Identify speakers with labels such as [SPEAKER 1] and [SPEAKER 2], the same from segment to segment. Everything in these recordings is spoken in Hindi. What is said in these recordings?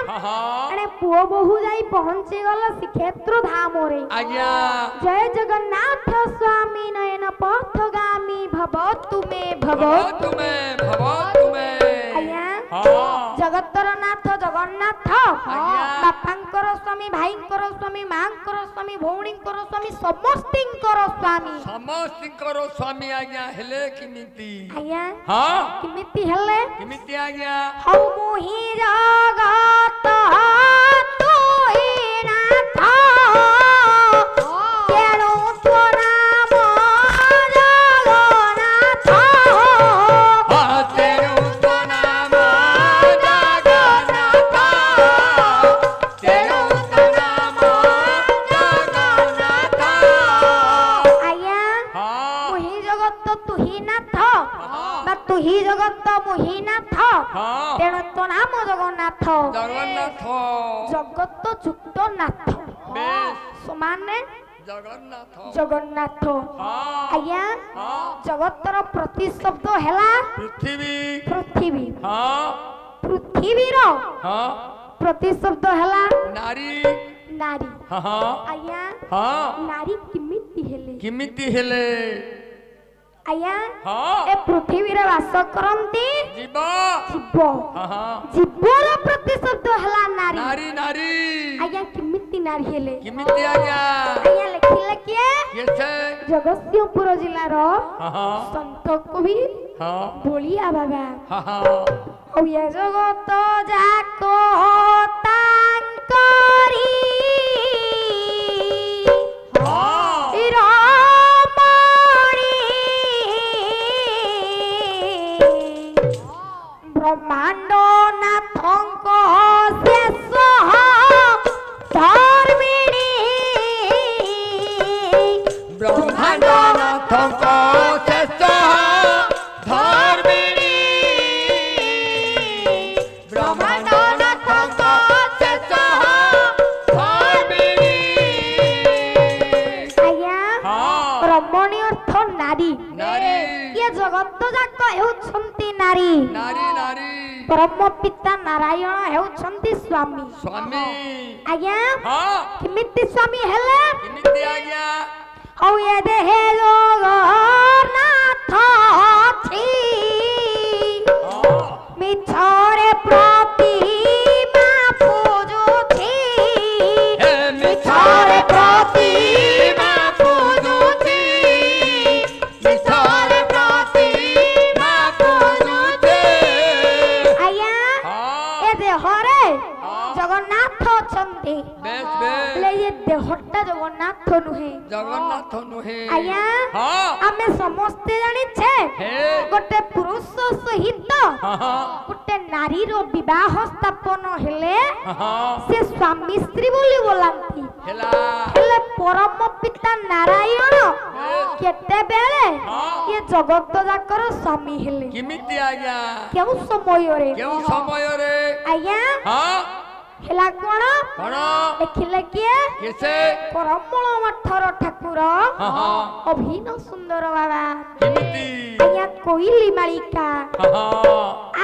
[SPEAKER 1] अरे पुओ बहु जाई पहुंची गल श्रीक्षेत्र धाम रे
[SPEAKER 2] आज्ञा
[SPEAKER 1] जय जगन्नाथ स्वामी नयन पथगामी भव तुमे आज्ञा जगतर नाथ जगन्नाथ बापांकर स्वामी भाईंकर स्वामी मांकर स्वामी भौणींकर स्वामी समस्तिंकर स्वामी
[SPEAKER 2] आज्ञा हेले किमिति
[SPEAKER 1] आज्ञा
[SPEAKER 2] हां
[SPEAKER 1] किमिति हेले
[SPEAKER 2] किमिति आज्ञा
[SPEAKER 1] हौ मोहि जगत तू ही नाथ केणु तो नाम जगन्नाथ
[SPEAKER 2] तेनु तो नाम जगन्नाथ तेनु तो नाम जगन्नाथ
[SPEAKER 1] आज्ञा मोहि जगत तू ही नाथ बा तू ही जगत मोहि नाथ तेणु तो नाम जगन्नाथ
[SPEAKER 2] जगन्नाथ
[SPEAKER 1] जगत जुक्त नाथ समान जगन्नाथ आज्ञा जगतर प्रति शब्द हेला पृथ्वी पृथ्वीर प्रति शब्द हेला नारी आज्ञा नारी किमिति हेले आज्ञा ए पृथ्वी रे वास करंती जीवर प्रति शब्द हला नारी आज्ञा किमिति नारी हेले आज्ञा लिखिले किए जगतसिंहपुर जिल्ला रो संत कवि बोलिया बाबा औ ये जगत जाको तांकरी ब्रह्मांड नाथंक शेष धर्मिणी
[SPEAKER 2] ब्रह्मांड नाथंक शेष धर्मिणी ब्रह्मांड नाथंक शेष धर्मिणी
[SPEAKER 1] आज्ञा ब्रह्मणी अर्थ नारी ये जगत जाक हेउछंती नारी ब्रह्म पिता नारायण हेउछंती स्वामी आज्ञा किमिति स्वामी हेले
[SPEAKER 2] आज्ञा
[SPEAKER 1] हौ ये देहे जगन्नाथ छी मिछरे प्रतिमा पूजुछि
[SPEAKER 2] मिछरे प्रतिमा पूजुछि मिछरे प्रतिमा पूजुछि
[SPEAKER 1] आज्ञा ए देहरे जगन्नाथ अछंती ले ये देहटा जगन्नाथ नुहे आज्ञा आमे समस्ते जानि छे गोटे पुरुष सहित गोटे नारी रो विवाह स्थापन हेले से स्वामी स्त्री बोली बोलांती हेले परम पिता नारायण केते बेले ये जगत जाकर स्वामी हेले
[SPEAKER 2] किमिति आज्ञा
[SPEAKER 1] केउ समय रे आज्ञा हेला कोन देखिले किए करमल मठर ठाकुर अभिन सुंदर बाबा आज्ञा कोइली मालिका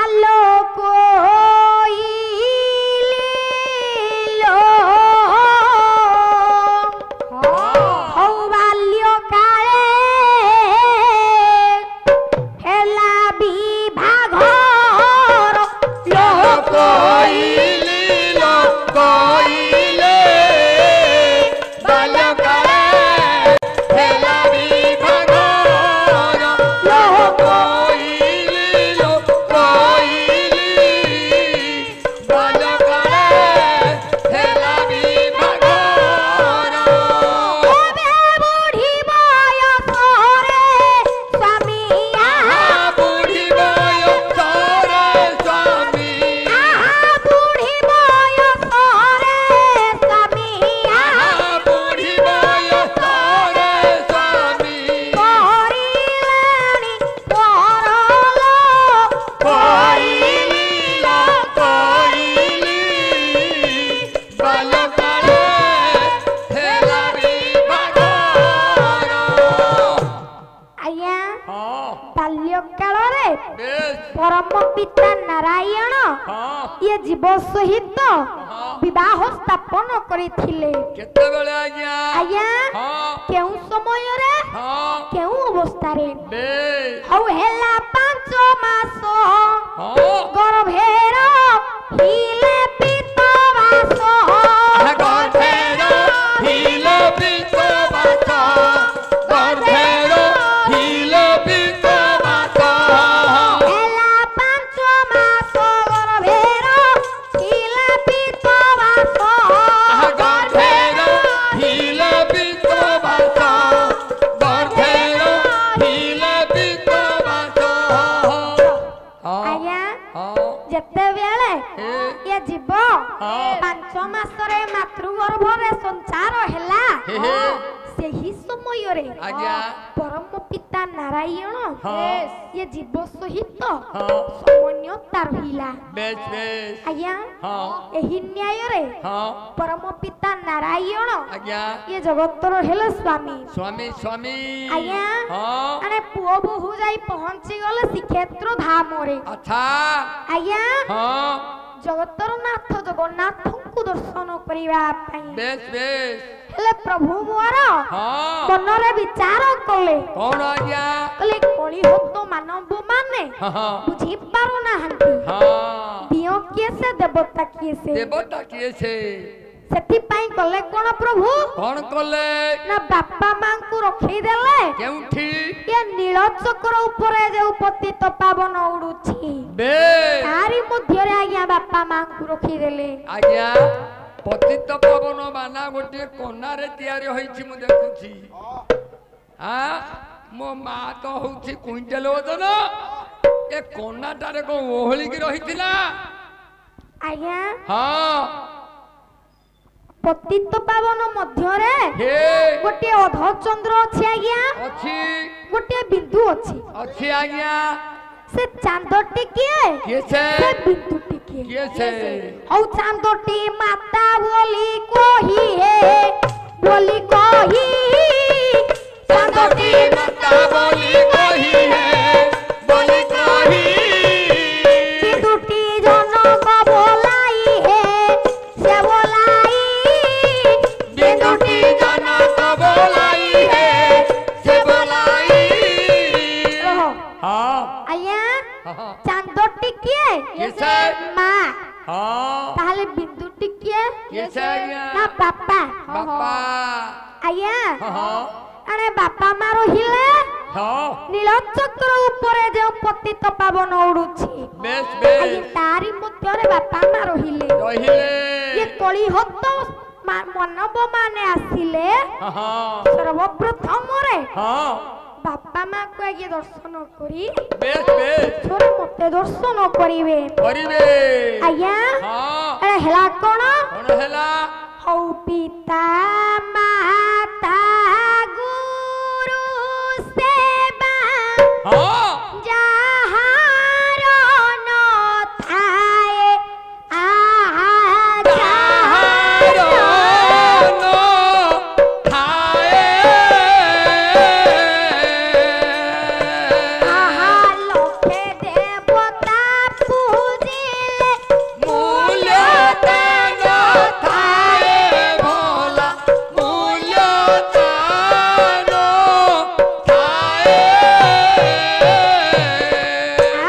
[SPEAKER 1] आलो कोइली लो हौ बाल्य काले हेला विभाग लो
[SPEAKER 2] कोइली
[SPEAKER 1] सहित विवाह स्थापन करिथिले
[SPEAKER 2] केतेबेले आज्ञा
[SPEAKER 1] आज्ञा
[SPEAKER 2] हां
[SPEAKER 1] केउ समय रे
[SPEAKER 2] हां
[SPEAKER 1] केउ अवस्था रे
[SPEAKER 2] बे
[SPEAKER 1] हौ हेला 5 मास
[SPEAKER 2] हां
[SPEAKER 1] गर्भेर हिले पितवास
[SPEAKER 2] गर्भेर हिले पितवास गर्भेर हिले पितवास
[SPEAKER 1] हेला 5 मास गर्भेर हिले पितवास
[SPEAKER 2] गर्भेर हिले पितवास गर्भेर हिले पितवास
[SPEAKER 1] आज्ञा
[SPEAKER 2] हां
[SPEAKER 1] जेते बेले
[SPEAKER 2] ए
[SPEAKER 1] ये जीव
[SPEAKER 2] हां
[SPEAKER 1] 5 मासरे मातृगर्भरे संचार हेला
[SPEAKER 2] हे हे
[SPEAKER 1] सेही समय रे
[SPEAKER 2] आज्ञा
[SPEAKER 1] परम पिता नारायण
[SPEAKER 2] हाँ।
[SPEAKER 1] ये जीव सहित
[SPEAKER 2] हां
[SPEAKER 1] समन्वता रहिला
[SPEAKER 2] बेस बेस
[SPEAKER 1] आज्ञा
[SPEAKER 2] हां
[SPEAKER 1] एही न्याय रे
[SPEAKER 2] हां
[SPEAKER 1] परम पिता नारायण
[SPEAKER 2] आज्ञा
[SPEAKER 1] ये जगतर हेले स्वामी
[SPEAKER 2] स्वामी स्वामी
[SPEAKER 1] आज्ञा
[SPEAKER 2] हां
[SPEAKER 1] अरे पुओ बहु जाई पहुंची गले श्रीक्षेत्र धाम रे
[SPEAKER 2] अच्छा
[SPEAKER 1] आज्ञा
[SPEAKER 2] हां
[SPEAKER 1] जगतर नाथ जगन्नाथ को दर्शन करिवा पई
[SPEAKER 2] बेस बेस
[SPEAKER 1] हेले प्रभु मोर
[SPEAKER 2] हां
[SPEAKER 1] मनरे विचार कले
[SPEAKER 2] कौन आज्ञा
[SPEAKER 1] कले कली हत मानव माने
[SPEAKER 2] हां
[SPEAKER 1] बुझी पारो ना हंती
[SPEAKER 2] हां
[SPEAKER 1] बियो किए से देवता किए से
[SPEAKER 2] देवता किए छे
[SPEAKER 1] सेति पाई कले कोन प्रभु
[SPEAKER 2] कौन कले
[SPEAKER 1] ना बापा मां को रखी देले
[SPEAKER 2] केउठी
[SPEAKER 1] ये नील चक्र ऊपर जे पतित पावन उडुछि
[SPEAKER 2] बे
[SPEAKER 1] तारी मध्य रे आज्ञा बापा मां को रखी देले
[SPEAKER 2] आज्ञा पतित पवन बाना गोटे कोनारे तयारी होईछि मु देखुछि हां मो मा तो होछि क्विंटल वजन ए कोनाटारे को ओहली की रहितिला
[SPEAKER 1] आज्ञा
[SPEAKER 2] हां
[SPEAKER 1] पतित पावन मध्य रे
[SPEAKER 2] हे
[SPEAKER 1] गोटे अध चंद्र अछि आज्ञा
[SPEAKER 2] अछि
[SPEAKER 1] गोटे बिंदु अछि
[SPEAKER 2] अछि आज्ञा
[SPEAKER 1] से चांदटी किए
[SPEAKER 2] के छे
[SPEAKER 1] से बिंदुटी किए
[SPEAKER 2] के छे
[SPEAKER 1] हौ चांदटी माता बोली कोही हे बोली कोही
[SPEAKER 2] चांदटी माता बोली कही है बोली कही
[SPEAKER 1] बिंदुटी जनक बोलाई हे से बोलाई
[SPEAKER 2] बिंदुटी जनक बोलाई है से बोलाई
[SPEAKER 1] रहो
[SPEAKER 2] हां
[SPEAKER 1] आया
[SPEAKER 2] हां
[SPEAKER 1] चांदटी किए
[SPEAKER 2] के छे
[SPEAKER 1] मां
[SPEAKER 2] हां
[SPEAKER 1] ताहले बिंदुटी किए
[SPEAKER 2] के छे आज्ञा
[SPEAKER 1] ना बापा
[SPEAKER 2] बापा
[SPEAKER 1] आया
[SPEAKER 2] हां
[SPEAKER 1] अरे बापा मां रहिले
[SPEAKER 2] हां
[SPEAKER 1] नील चक्र ऊपर जे पतित पावन उडुछि
[SPEAKER 2] बेस
[SPEAKER 1] आइ
[SPEAKER 2] बेस
[SPEAKER 1] तारी मध्यरे बापा मां रहिले
[SPEAKER 2] रहिले
[SPEAKER 1] ये कली हत मानव माने आसिले
[SPEAKER 2] हां
[SPEAKER 1] सर्वप्रथम रे
[SPEAKER 2] हां
[SPEAKER 1] बापा मां को आगे दर्शन करी
[SPEAKER 2] बेस बेस
[SPEAKER 1] छोरे मते दर्शन करिवे
[SPEAKER 2] करिवे
[SPEAKER 1] आज्ञा
[SPEAKER 2] हां
[SPEAKER 1] अरे हेला कोन
[SPEAKER 2] कोन हैला
[SPEAKER 1] हौ पिता माता गुरु सेवा
[SPEAKER 2] हां
[SPEAKER 1] जहार न थाए आहा
[SPEAKER 2] जहार न थाए
[SPEAKER 1] आहा लोके देवता पूजिले
[SPEAKER 2] मूल्य तन थाए भोला मूल्य तन थाए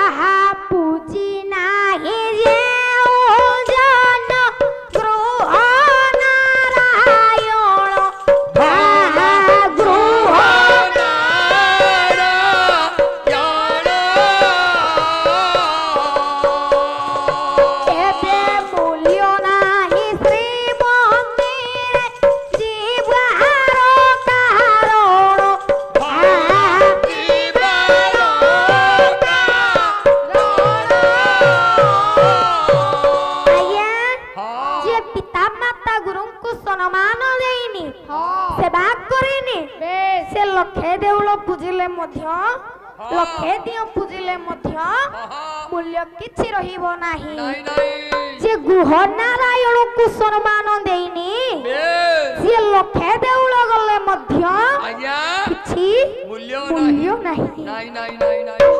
[SPEAKER 1] आहा पूजी नाही जे ओजन गृह नारायण आहा गृह एते मूल्य नाही श्री मंदिर जीवार कारण आहा आया जे पिता माता गुरु को सम्मान देइनी सेवा करिनी से लखे देउल पूजिले मध्य लखे दियो पूजिले मध्य मूल्य किछि रहिबो नाही जे गुह नारायण को सम्मान देइनी से लखे देउल गले मध्य किछि मूल्य नाही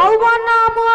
[SPEAKER 1] हवन नमो